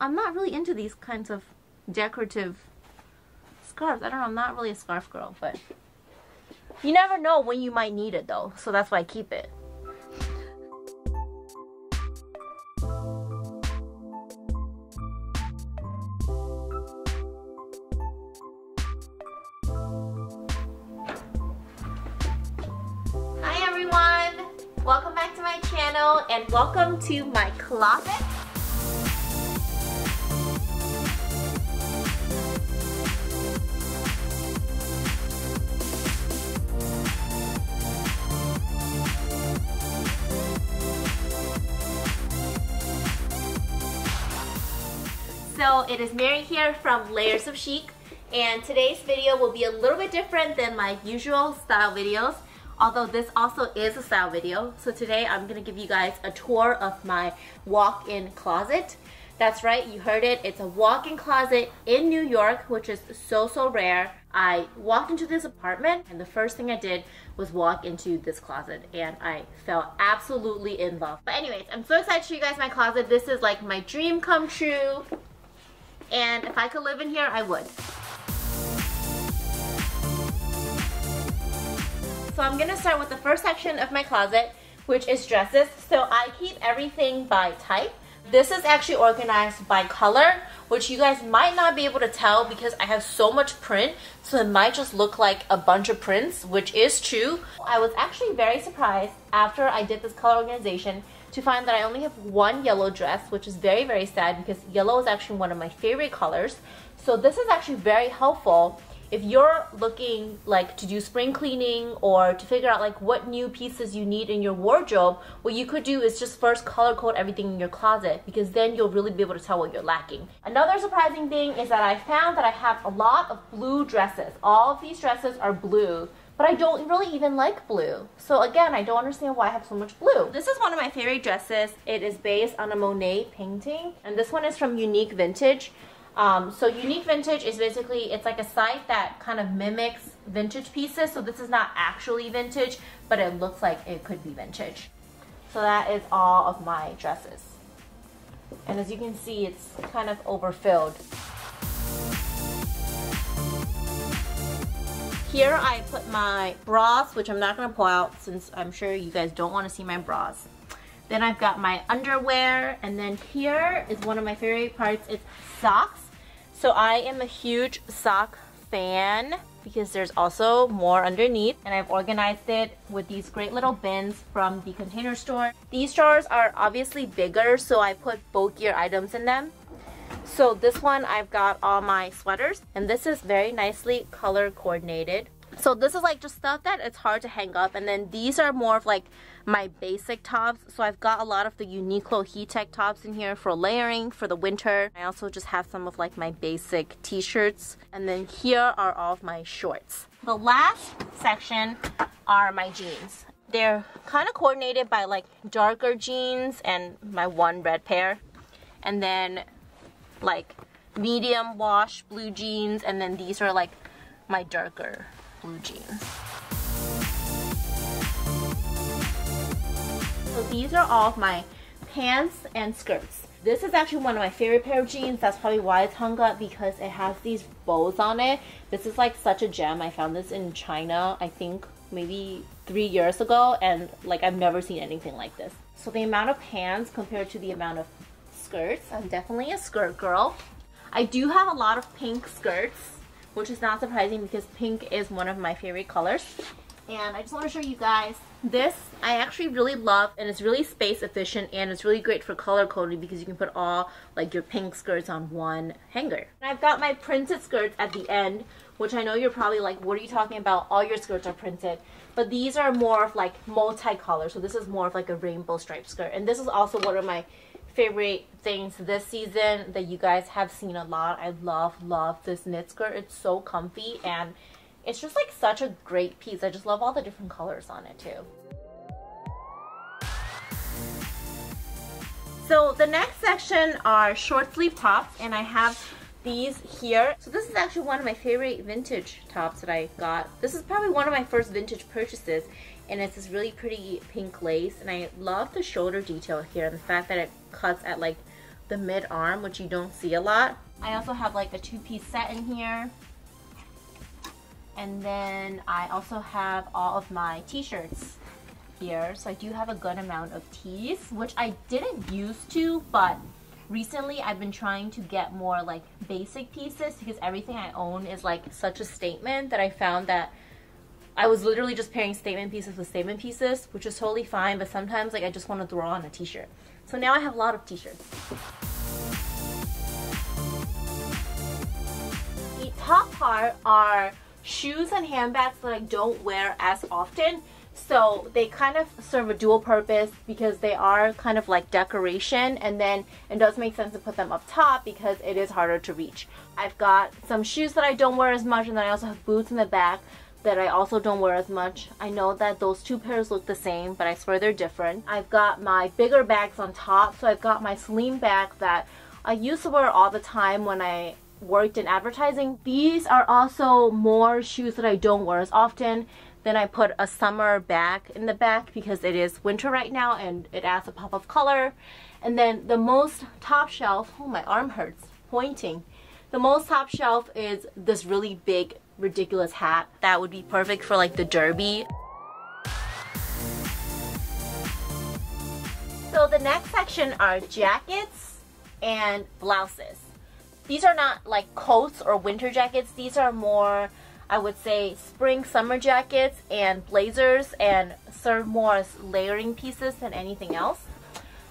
I'm not really into these kinds of decorative scarves. I don't know, I'm not really a scarf girl, but you never know when you might need it though, so that's why I keep it. Hi everyone! Welcome back to my channel and welcome to my closet. So it is Mary here from Layers of Chic, and today's video will be a little bit different than my usual style videos, although this also is a style video. So today I'm going to give you guys a tour of my walk-in closet. That's right, you heard it. It's a walk-in closet in New York, which is so rare. I walked into this apartment and the first thing I did was walk into this closet and I fell absolutely in love. But anyways, I'm so excited to show you guys my closet. This is like my dream come true. And if I could live in here, I would. So I'm gonna start with the first section of my closet, which is dresses. So I keep everything by type. This is actually organized by color, which you guys might not be able to tell because I have so much print, so it might just look like a bunch of prints, which is true. I was actually very surprised after I did this color organization to find that I only have one yellow dress, which is very sad because yellow is actually one of my favorite colors. So this is actually very helpful if you're looking like to do spring cleaning or to figure out like what new pieces you need in your wardrobe. What you could do is just first color code everything in your closet, because then you'll really be able to tell what you're lacking. Another surprising thing is that I found that I have a lot of blue dresses. All of these dresses are blue, but I don't really even like blue. So again, I don't understand why I have so much blue. This is one of my favorite dresses. It is based on a Monet painting, and this one is from Unique Vintage. So Unique Vintage is basically, it's like a site that kind of mimics vintage pieces. So this is not actually vintage, but it looks like it could be vintage. So that is all of my dresses. And as you can see, it's kind of overfilled. Here I put my bras, which I'm not going to pull out since I'm sure you guys don't want to see my bras. Then I've got my underwear, and then here is one of my favorite parts, it's socks. So I am a huge sock fan because there's also more underneath, and I've organized it with these great little bins from the Container Store. These drawers are obviously bigger, so I put bulkier items in them. So this one I've got all my sweaters, and this is very nicely color coordinated. So this is like just stuff that it's hard to hang up, and then these are more of like my basic tops. So I've got a lot of the Uniqlo Heat Tech tops in here for layering for the winter. I also just have some of like my basic t-shirts, and then here are all of my shorts. The last section are my jeans. They're kind of coordinated by like darker jeans and my one red pair, and then like medium wash blue jeans, and then these are like my darker blue jeans. So these are all of my pants and skirts. This is actually one of my favorite pair of jeans. That's probably why it's hung up, because it has these bows on it. This is like such a gem. I found this in China, I think maybe 3 years ago, and like I've never seen anything like this. So the amount of pants compared to the amount of skirts, I'm definitely a skirt girl. I do have a lot of pink skirts, which is not surprising because pink is one of my favorite colors. And I just want to show you guys this. I actually really love, and it's really space efficient, and it's really great for color coding because you can put all like your pink skirts on one hanger. And I've got my printed skirts at the end, which I know you're probably like, what are you talking about? All your skirts are printed. But these are more of like multicolor. So this is more of like a rainbow striped skirt. And this is also one of my favorite things this season that you guys have seen a lot. I love this knit skirt. It's so comfy, and it's just like such a great piece. I just love all the different colors on it too. So the next section are short sleeve tops, and I have these here. So this is actually one of my favorite vintage tops that I got. This is probably one of my first vintage purchases, and it's this really pretty pink lace, and I love the shoulder detail here and the fact that it cuts at like the mid arm, which you don't see a lot. I also have like a 2-piece set in here. And then I also have all of my t-shirts here. So I do have a good amount of tees, which I didn't used to, but recently I've been trying to get more like basic pieces because everything I own is like such a statement that I found that I was literally just pairing statement pieces with statement pieces, which is totally fine, but sometimes like I just want to throw on a t-shirt. So now I have a lot of t-shirts. The top part are shoes and handbags that I don't wear as often. So they kind of serve a dual purpose because they are kind of like decoration, and then it does make sense to put them up top because it is harder to reach. I've got some shoes that I don't wear as much, and then I also have boots in the back that I also don't wear as much. I know that those two pairs look the same, but I swear they're different. I've got my bigger bags on top. So I've got my slim bag that I used to wear all the time when I worked in advertising. These are also more shoes that I don't wear as often. Then I put a summer bag in the back because it is winter right now and it adds a pop of color. And then the most top shelf, oh my arm hurts pointing. The most top shelf is this really big ridiculous hat that would be perfect for like the derby. So the next section are jackets and blouses. These are not like coats or winter jackets. These are more, I would say, spring summer jackets and blazers, and serve more as layering pieces than anything else.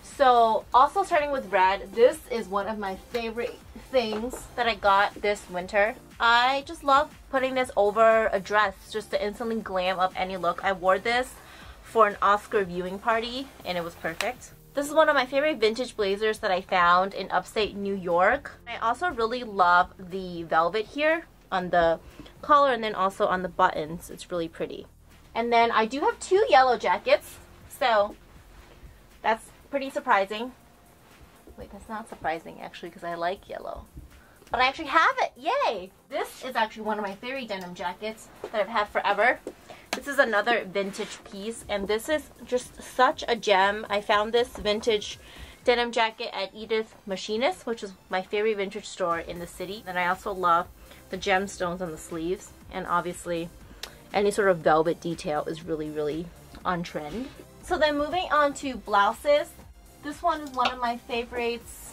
So also starting with red, this is one of my favorite things that I got this winter. I just love putting this over a dress just to instantly glam up any look. I wore this for an Oscar viewing party and it was perfect. This is one of my favorite vintage blazers that I found in upstate New York. I also really love the velvet here on the collar and then also on the buttons. It's really pretty. And then I do have 2 yellow jackets, so that's pretty surprising. Wait, that's not surprising actually because I like yellow. But I actually have it! Yay! This is actually one of my favorite denim jackets that I've had forever. This is another vintage piece, and this is just such a gem. I found this vintage denim jacket at Edith Machinist, which is my favorite vintage store in the city. And I also love the gemstones on the sleeves, and obviously any sort of velvet detail is really, really on trend. So then moving on to blouses. This one is one of my favorites.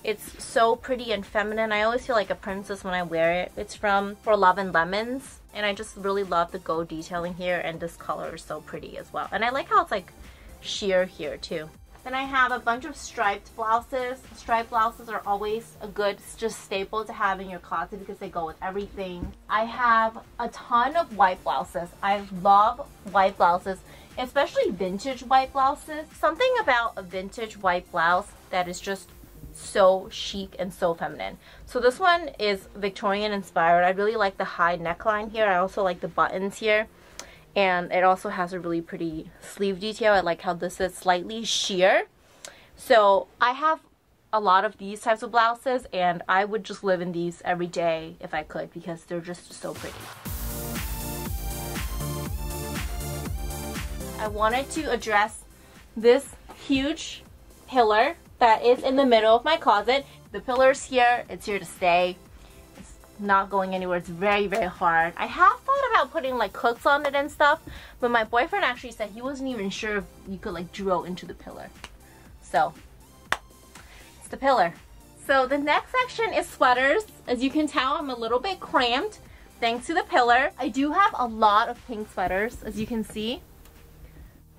It's so pretty and feminine. I always feel like a princess when I wear it. It's from For Love and Lemons, and I just really love the gold detailing here, and this color is so pretty as well. And I like how it's like sheer here too. Then I have a bunch of striped blouses. Striped blouses are always a good just staple to have in your closet because they go with everything. I have a ton of white blouses. I love white blouses, especially vintage white blouses. Something about a vintage white blouse that is just so chic and so feminine. So this one is Victorian inspired. I really like the high neckline here. I also like the buttons here, and it also has a really pretty sleeve detail. I like how this is slightly sheer. So I have a lot of these types of blouses, and I would just live in these every day if I could because they're just so pretty. I wanted to address this huge pillar that is in the middle of my closet. The pillar's here, it's here to stay. It's not going anywhere. It's very, very hard. I have thought about putting like hooks on it and stuff, but my boyfriend actually said he wasn't even sure if you could like drill into the pillar. So it's the pillar. So the next section is sweaters. As you can tell, I'm a little bit cramped thanks to the pillar. I do have a lot of pink sweaters, as you can see.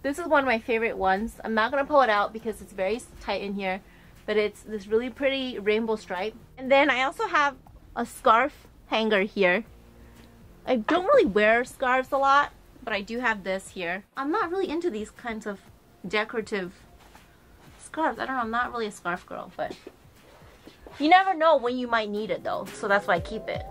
This is one of my favorite ones. I'm not going to pull it out because it's very tight in here, but it's this really pretty rainbow stripe. And then I also have a scarf hanger here. I don't really wear scarves a lot, but I do have this here. I'm not really into these kinds of decorative scarves. I don't know, I'm not really a scarf girl, but you never know when you might need it though, so that's why I keep it.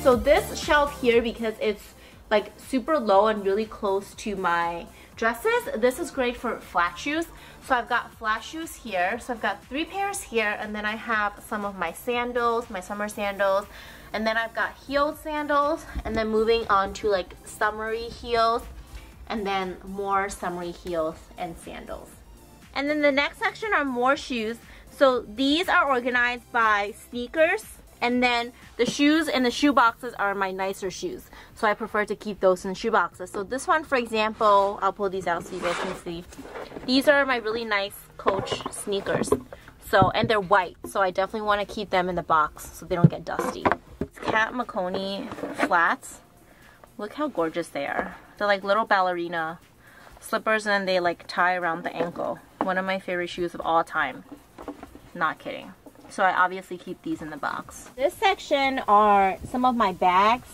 So this shelf here, because it's like super low and really close to my dresses, this is great for flat shoes. So I've got flat shoes here. So I've got 3 pairs here, and then I have some of my sandals, my summer sandals, and then I've got heeled sandals, and then moving on to like summery heels. and then more summery heels and sandals. And then the next section are more shoes. So these are organized by sneakers, and then the shoes in the shoe boxes are my nicer shoes. So I prefer to keep those in the shoe boxes. So this one, for example, I'll pull these out so you guys can see. These are my really nice Coach sneakers. So, and they're white, so I definitely want to keep them in the box so they don't get dusty. It's Cat Maconi flats. Look how gorgeous they are. They're like little ballerina slippers, and then they like tie around the ankle. One of my favorite shoes of all time. Not kidding. So I obviously keep these in the box. This section are some of my bags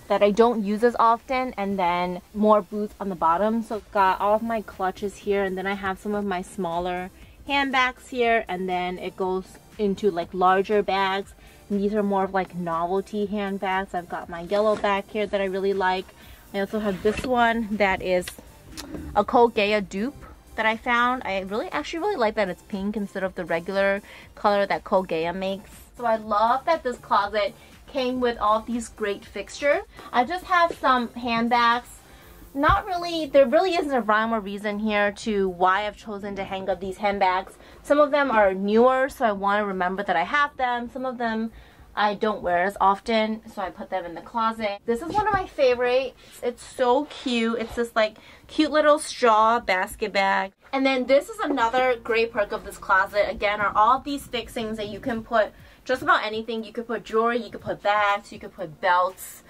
that I don't use as often, and then more boots on the bottom. So I've got all of my clutches here, and then I have some of my smaller handbags here, and then it goes into like larger bags. And these are more of like novelty handbags. I've got my yellow bag here that I really like. I also have this one that is a Colgate dupe that I found. I actually really like that it's pink instead of the regular color that Colgate makes. So I love that this closet came with all of these great fixtures. I just have some handbags. Not really, there really isn't a rhyme or reason here to why I've chosen to hang up these handbags. Some of them are newer, so I want to remember that I have them. Some of them I don't wear as often, so I put them in the closet. This is one of my favorites. It's so cute. It's this like cute little straw basket bag. And then this is another great perk of this closet. Again, are all of these fixings that you can put just about anything. You could put jewelry, you could put bags, you could put belts.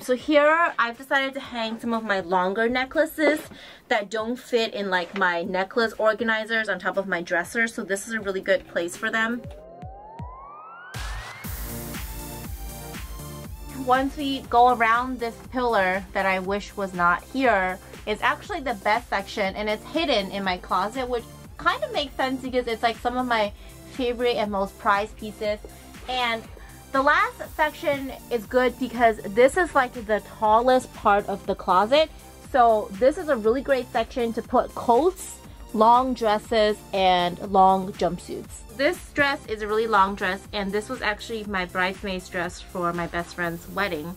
So here I've decided to hang some of my longer necklaces that don't fit in like my necklace organizers on top of my dresser. So this is a really good place for them. Once we go around this pillar that I wish was not here, it's actually the best section, and it's hidden in my closet, which kind of makes sense because it's like some of my favorite and most prized pieces. And the last section is good because this is like the tallest part of the closet. So this is a really great section to put coats, long dresses, and long jumpsuits. This dress is a really long dress, and this was actually my bridesmaid's dress for my best friend's wedding.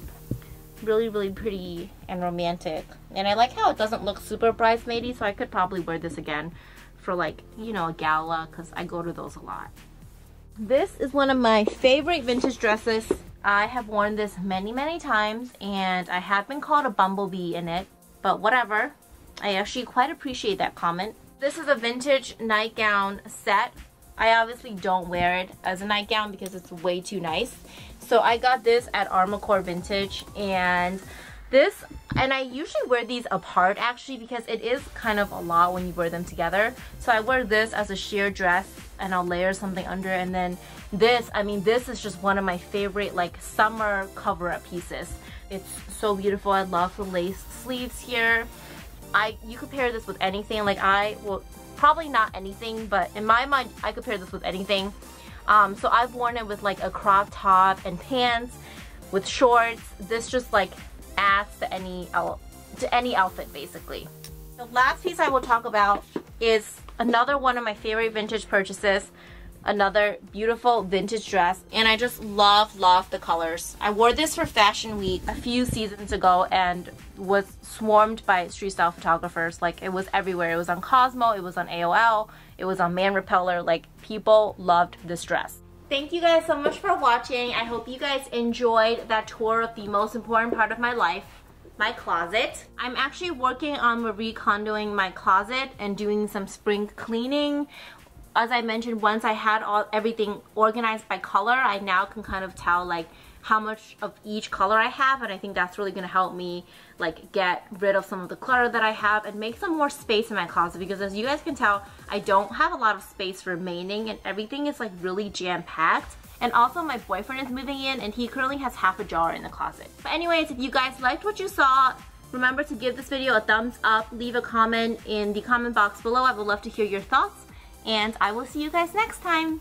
Really, really pretty and romantic. And I like how it doesn't look super bridesmaidy, so I could probably wear this again for like, you know, a gala, because I go to those a lot. This is one of my favorite vintage dresses. I have worn this many, many times, and I have been called a bumblebee in it, but whatever. I actually quite appreciate that comment. This is a vintage nightgown set. I obviously don't wear it as a nightgown because it's way too nice. So I got this at Armacore Vintage, and I usually wear these apart actually because it is kind of a lot when you wear them together. So I wear this as a sheer dress, and I'll layer something under, and then this, I mean, this is just one of my favorite like summer cover-up pieces. It's so beautiful. I love the lace sleeves here. You could pair this with anything. Like probably not anything, but in my mind I could pair this with anything. So I've worn it with like a crop top and pants, with shorts. This just like adds to any outfit basically. The last piece I will talk about is another one of my favorite vintage purchases. Another beautiful vintage dress, and I just love the colors. I wore this for Fashion Week a few seasons ago and was swarmed by street style photographers. Like, it was everywhere. It was on Cosmo, it was on AOL, it was on Man Repeller. Like, people loved this dress. Thank you guys so much for watching. I hope you guys enjoyed that tour of the most important part of my life, my closet. I'm actually working on recondoing my closet and doing some spring cleaning. As I mentioned, once I had everything organized by color, I now can kind of tell like how much of each color I have, and I think that's really going to help me like get rid of some of the clutter that I have and make some more space in my closet, because as you guys can tell, I don't have a lot of space remaining and everything is like really jam-packed. And also my boyfriend is moving in and he currently has half a jar in the closet. But anyways, if you guys liked what you saw, remember to give this video a thumbs up, leave a comment in the comment box below. I would love to hear your thoughts. And I will see you guys next time.